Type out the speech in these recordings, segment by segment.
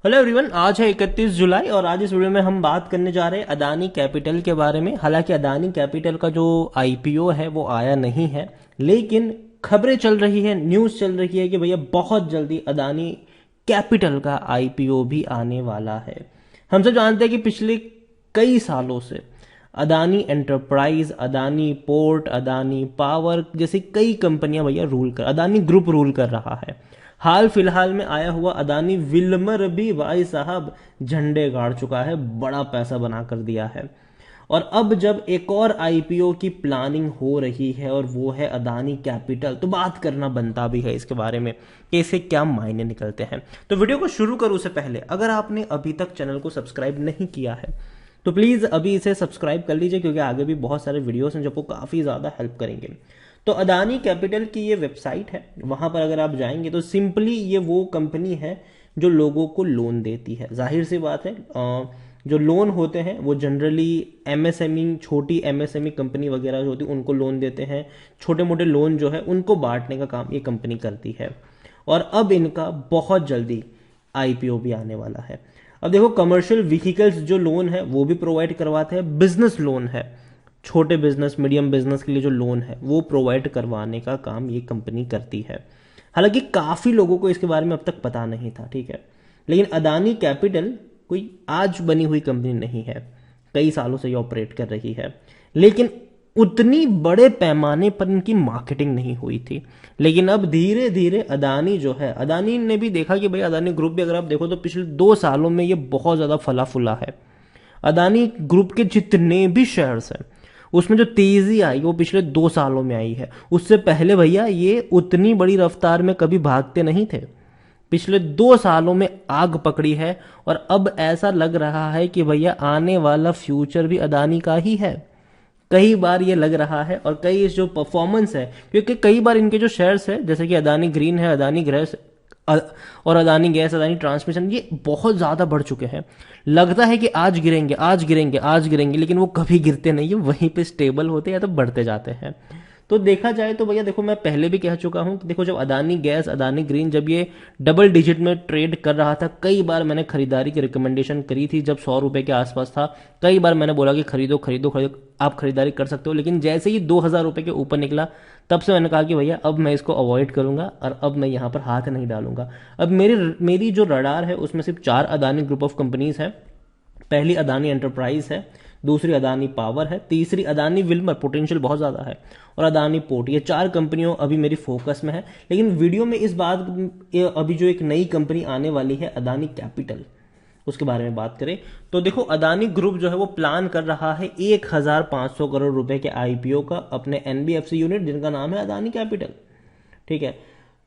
Hello everyone, आज है 31 जुलाई और आज इस वीडियो में हम बात करने जा रहे हैं अदानी कैपिटल के बारे में। हालांकि अदानी कैपिटल का जो आईपीओ है वो आया नहीं है, लेकिन खबरें चल रही है, न्यूज़ चल रही है कि भैया बहुत जल्दी अदानी कैपिटल का आईपीओ भी आने वाला है। हम सब जानते हैं कि पिछले कई सालों से Adani enterprise, Adani port, Adani power जैसी कई कंपनियां भैया अदानी ग्रुप रूल कर रहा है। हाल फिलहाल में आया हुआ अदानी विल्मर भी भाई साहब झंडे गाड़ चुका है, बड़ा पैसा बना कर दिया है। और अब जब एक और आईपीओ की प्लानिंग हो रही है और वो है अदानी कैपिटल, तो बात करना बनता भी है इसके बारे में कि इसके क्या मायने निकलते हैं। तो वीडियो को शुरू करूं से पहले अगर आपने अभी तक चैनल को सब्सक्राइब नहीं किया है तो प्लीज अभी इसे सब्सक्राइब कर लीजिए, क्योंकि आगे भी बहुत सारे वीडियोस हैं जो आपको काफी ज्यादा हेल्प करेंगे। तो अदानी कैपिटल की ये वेबसाइट है, वहां पर अगर आप जाएंगे तो सिंपली ये वो कंपनी है जो लोगों को लोन देती है। जाहिर सी बात है, जो लोन होते हैं वो जनरली एमएसएमई, छोटी एमएसएमई कंपनी वगैरह जो होती है उनको लोन देते हैं। छोटे मोटे लोन जो है उनको बांटने का काम ये कंपनी करती है। और अब इनका बहुत जल्दी आईपीओ भी आने वाला है। अब देखो, कमर्शियल व्हीकल्स जो लोन है वो भी प्रोवाइड करवाते हैं, बिजनेस लोन है, छोटे बिजनेस मीडियम बिजनेस के लिए जो लोन है वो प्रोवाइड करवाने का काम ये कंपनी करती है। हालांकि काफी लोगों को इसके बारे में अब तक पता नहीं था, ठीक है, लेकिन अदानी कैपिटल कोई आज बनी हुई कंपनी नहीं है, कई सालों से ये ऑपरेट कर रही है। लेकिन उतनी बड़े पैमाने पर इनकी मार्केटिंग नहीं हुई थी। लेकिन अब धीरे धीरे अदानी जो है, अदानी ने भी देखा कि भाई अदानी ग्रुप भी अगर आप देखो तो पिछले 2 सालों में ये बहुत ज्यादा फला फूला है। अदानी ग्रुप के जितने भी शेयर्स हैं उसमें जो तेजी आई वो पिछले 2 सालों में आई है। उससे पहले भैया ये उतनी बड़ी रफ्तार में कभी भागते नहीं थे। पिछले 2 सालों में आग पकड़ी है और अब ऐसा लग रहा है कि भैया आने वाला फ्यूचर भी अदानी का ही है। कई बार ये लग रहा है और कई इस जो परफॉर्मेंस है, क्योंकि कई बार इनके जो शेयर्स है जैसे कि अदानी ग्रीन है, अदानी गैस और अदानी गैस, अदानी ट्रांसमिशन, ये बहुत ज्यादा बढ़ चुके हैं। लगता है कि आज गिरेंगे आज गिरेंगे आज गिरेंगे, लेकिन वो कभी गिरते नहीं है, वहीं पे स्टेबल होते हैं या तो बढ़ते जाते हैं। तो देखा जाए तो भैया देखो, मैं पहले भी कह चुका हूं कि देखो, जब अदानी गैस, अदानी ग्रीन जब ये डबल डिजिट में ट्रेड कर रहा था, कई बार मैंने खरीदारी की रिकमेंडेशन करी थी जब 100 रुपए के आसपास था। कई बार मैंने बोला कि खरीदो खरीदो खरीदो, आप खरीदारी कर सकते हो। लेकिन जैसे ही 2000 रुपए के ऊपर निकला तब से मैंने कहा कि भैया अब मैं इसको अवॉइड करूंगा और अब मैं यहां पर हाथ नहीं डालूंगा। अब मेरी जो रडार है उसमें सिर्फ 4 अदानी ग्रुप ऑफ कंपनीज है। पहली अदानी एंटरप्राइज है, दूसरी अदानी पावर है, तीसरी अदानी विल्मर, पोटेंशियल बहुत ज्यादा है, और अदानी पोर्ट। ये 4 कंपनियों अभी मेरी फोकस में है। लेकिन वीडियो में इस बात, अभी जो एक नई कंपनी आने वाली है अदानी कैपिटल, उसके बारे में बात करें तो देखो, अदानी ग्रुप जो है वो प्लान कर रहा है 1500 करोड़ रुपए के आईपीओ का अपने एनबीएफसी यूनिट, जिनका नाम है अदानी कैपिटल, ठीक है।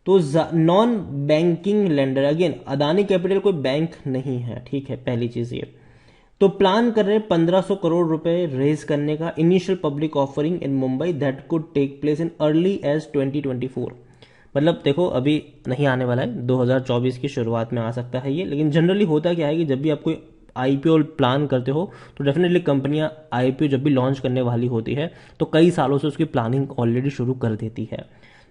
तो non banking lender, again Adani capital कोई बैंक नहीं है, ठीक है, पहली चीज ये। तो प्लान कर रहे हैं 1500 करोड़ रुपए रेज करने का, initial public offering in Mumbai that could take place in early as 2024। मतलब देखो, अभी नहीं आने वाला है, 2024 की शुरुआत में आ सकता है ये। लेकिन जनरली होता क्या है कि जब भी आप कोई आईपीओ प्लान करते हो तो डेफिनेटली कंपनियां आईपीओ जब भी लॉन्च करने वाली होती है तो कई सालों से उसकी प्लानिंग ऑलरेडी शुरू कर देती है।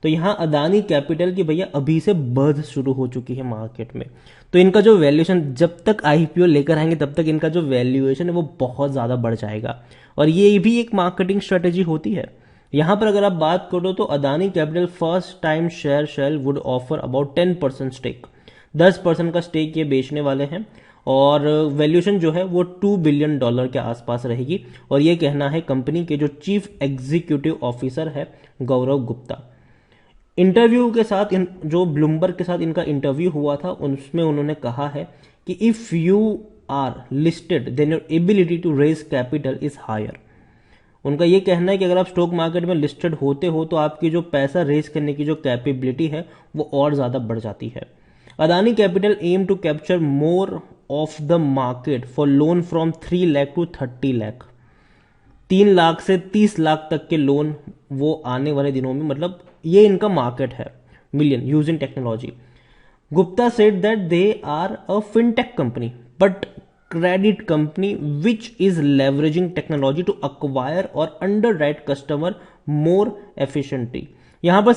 तो यहां अदानी कैपिटल की भैया अभी से बर्थ शुरू हो चुकी है मार्केट में। तो इनका जो वैल्यूएशन, जब तक आईपीओ लेकर आएंगे तब तक इनका जो वैल्यूएशन है वो बहुत ज्यादा बढ़ जाएगा, और ये भी एक मार्केटिंग स्ट्रेटेजी होती है। यहां पर अगर आप बात करो तो Adani capital first time share would offer about 10% stake, 10% का स्टेक ये बेचने वाले हैं, और वैल्यूएशन जो है वो $2 बिलियन के आसपास रहेगी। और ये कहना है कंपनी के जो चीफ एग्जीक्यूटिव ऑफिसर है गौरव गुप्ता। इंटरव्यू के साथ जो ब्लूमबर्ग के साथ इनका इंटरव्यू हुआ था उसमें उन्होंने कहा है कि if you are listed then your ability to raise capital is higher. उनका यह कहना है कि अगर आप स्टॉक मार्केट में लिस्टेड होते हो तो आपकी जो पैसा रेज करने की जो कैपेबिलिटी है वो और ज्यादा बढ़ जाती है। Adani capital aim to capture more of the market for loan from 3 lakh to 30 lakh. 3 lakh से 30 लाख तक के लोन वो आने वाले दिनों में, मतलब ये इनका मार्केट है, million using technology. Gupta said that they are a fintech company but credit company which is leveraging technology to acquire or underwrite customer more efficiently. यहां पर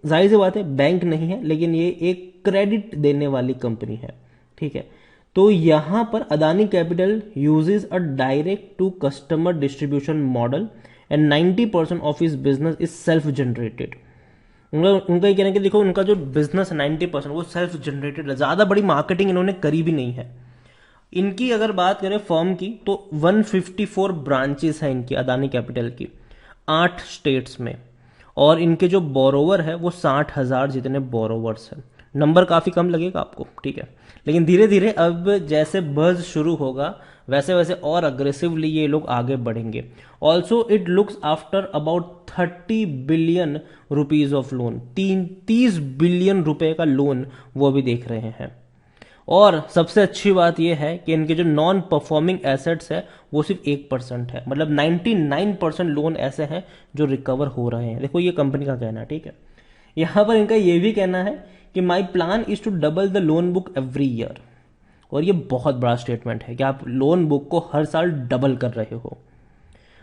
जाहिर सी बात है बैंक नहीं है, लेकिन ये एक क्रेडिट देने वाली कंपनी है, ठीक है। तो यहां पर Adani capital uses a direct to customer distribution model and 90% of its business is self generated. उनका ये कहना है कि देखो उनका जो बिजनेस 90% वो सेल्फ जनरेटेड है, ज्यादा बड़ी मार्केटिंग इन्होंने करी भी नहीं है। इनकी अगर बात करें फर्म की तो 154 ब्रांचेस हैं इनकी अदानी कैपिटल की 8 स्टेट्स में, और इनके जो बोरोवर है वो 60,000 जितने बोरोवर्स हैं। नंबर काफी कम लगेगा आपको, ठीक है, लेकिन धीरे धीरे अब जैसे बज़ शुरू होगा वैसे वैसे और अग्रेसिवली ये लोग आगे बढ़ेंगे। Also it looks after about 30 billion rupees of loan, 30 billion रुपए का लोन वो भी देख रहे हैं। और सबसे अच्छी बात यह है कि इनके जो नॉन परफॉर्मिंग एसेट्स है वो सिर्फ 1% है, मतलब 99% लोन ऐसे हैं जो रिकवर हो रहे हैं। देखो ये कंपनी का कहना है, ठीक है। यहां पर इनका ये भी कहना है कि my plan is to double the loan book every year, और ये बहुत बड़ा स्टेटमेंट है कि आप लोन बुक को हर साल डबल कर रहे हो।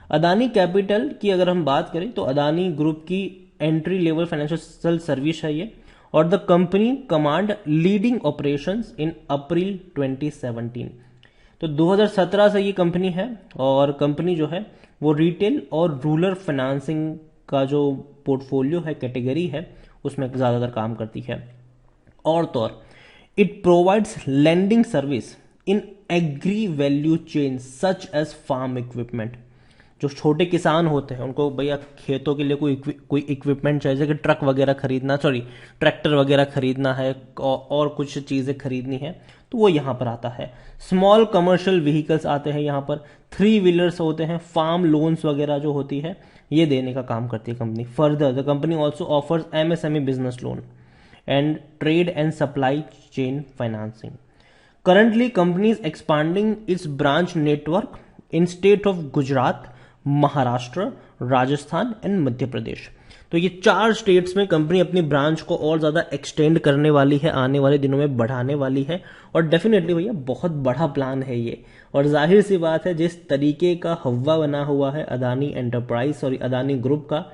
अदानी कैपिटल की अगर हम बात करें तो अदानी ग्रुप की एंट्री लेवल फाइनेंशियल सर्विस है ये, और the company command leading operations in April 2017। तो 2017 से ये कंपनी है, और कंपनी जो है वो रिटेल और रूरल फाइनेंसिंग का जो पोर्टफोलियो है, कैटेगरी है, उसमें ज्यादातर काम करती है। और तो और it provides lending service in agri value chain such as farm equipment. जो छोटे किसान होते हैं उनको भैया खेतों के लिए कोई इक्विपमेंट चाहिए, जैसे कि ट्रक वगैरह खरीदना, ट्रैक्टर वगैरह खरीदना है और कुछ चीजें खरीदनी है, तो वो यहाँ पर आता है। स्मॉल कमर्शियल व्हीकल्स आते हैं यहाँ पर, 3 व्हीलर्स होते हैं, फार्म लोन्स वगैरह जो होती है ये देने का काम करती है company. Further the company also offers MSME business loan and trade and supply chain financing. Currently, company is expanding its branch network in state of Gujarat, Maharashtra, Rajasthan and Madhya Pradesh. तो ये 4 स्टेट्स में कंपनी अपनी ब्रांच को और ज्यादा एक्सटेंड करने वाली है, आने वाले दिनों में बढ़ाने वाली है, और डेफिनेटली भैया बहुत बड़ा प्लान है ये। और जाहिर सी बात है जिस तरीके का हवा बना हुआ है अदानी एंटरप्राइज और अदानी ग्रुप का,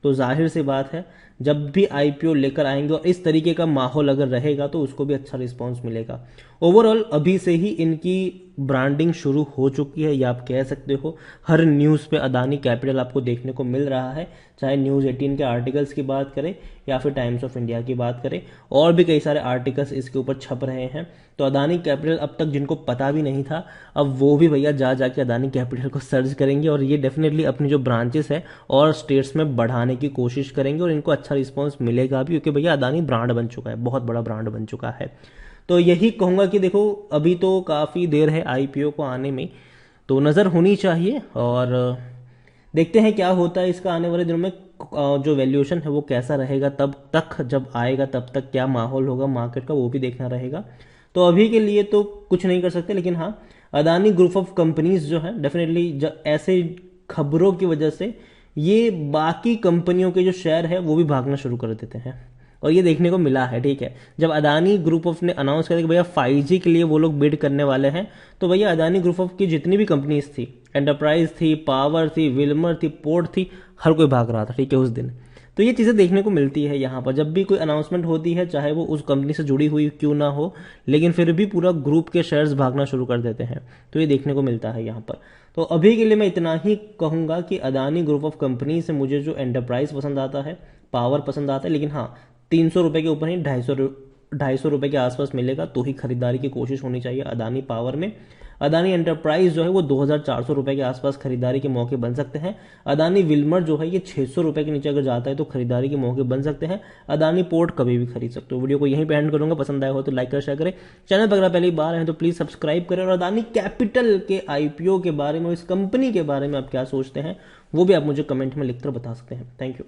तो जाहिर सी बात है जब भी आईपीओ लेकर आएंगे और इस तरीके का माहौल अगर रहेगा तो उसको भी अच्छा रिस्पांस मिलेगा। ओवरऑल अभी से ही इनकी ब्रांडिंग शुरू हो चुकी है, या आप कह सकते हो हर न्यूज़ पे अदानी कैपिटल आपको देखने को मिल रहा है, चाहे न्यूज़ 18 के आर्टिकल्स की बात करें या फिर टाइम्स ऑफ इंडिया की बात करें, और भी कई सारे आर्टिकल्स इसके ऊपर छप रहे हैं। तो अदानी कैपिटल अब तक जिनको पता भी नहीं था, अब वो भी भैया जा जाके अदानी कैपिटल को सर्च करेंगे, और ये डेफिनेटली अपनी जो ब्रांचेस है और स्टेट्स में बढ़ाने की कोशिश करेंगे, और इनको अच्छा रिस्पॉन्स मिलेगा भी, क्योंकि भैया अदानी ब्रांड बन चुका है, बहुत बड़ा ब्रांड बन चुका है। तो यही कहूंगा कि देखो अभी तो काफी देर है आईपीओ को आने में, तो नजर होनी चाहिए, और देखते हैं क्या होता है इसका आने वाले दिनों में। जो वैल्यूएशन है वो कैसा रहेगा, तब तक जब आएगा तब तक क्या माहौल होगा मार्केट का वो भी देखना रहेगा। तो अभी के लिए तो कुछ नहीं कर सकते, लेकिन हाँ अदानी ग्रुप ऑफ कंपनीज जो है डेफिनेटली ऐसे खबरों की वजह से ये बाकी कंपनियों के जो शेयर है वो भी भागना शुरू कर देते हैं, और ये देखने को मिला है, ठीक है। जब अदानी ग्रुप ऑफ ने अनाउंस किया कि भैया 5G के लिए वो लोग बिड करने वाले हैं, तो भैया अदानी ग्रुप ऑफ की जितनी भी कंपनीज थी, एंटरप्राइज थी, पावर थी, विल्मर थी, पोर्ट थी, हर कोई भाग रहा था, ठीक है, उस दिन। तो ये चीजें देखने को मिलती है यहाँ पर, जब भी कोई अनाउंसमेंट होती है, चाहे वो उस कंपनी से जुड़ी हुई क्यों ना हो, लेकिन फिर भी पूरा ग्रुप के शेयर्स भागना शुरू कर देते हैं, तो ये देखने को मिलता है यहाँ पर। तो अभी के लिए मैं इतना ही कहूंगा कि अदानी ग्रुप ऑफ कंपनी से मुझे जो एंटरप्राइज पसंद आता है, पावर पसंद आता है, लेकिन हाँ 300 रुपए के ऊपर ही 250 रुपए के आसपास मिलेगा तो ही खरीदारी की कोशिश होनी चाहिए अदानी पावर में। अदानी एंटरप्राइज जो है वो 2400 रुपए के आसपास खरीदारी के मौके बन सकते हैं। अदानी विल्मर जो है ये 600 रुपए के नीचे अगर जाता है तो खरीदारी के मौके बन सकते हैं। अदानी पोर्ट कभी भी खरीद सकते हो। वीडियो को यहीं पे एंड करूंगा, पसंद आया हो तो लाइक कर शेयर करें, चैनल पर अगर पहली बार है तो प्लीज सब्सक्राइब करें, और अदानी कैपिटल के आईपीओ के बारे में, इस कंपनी के बारे में आप क्या सोचते हैं वो भी आप मुझे कमेंट में लिखकर बता सकते हैं। Thank you.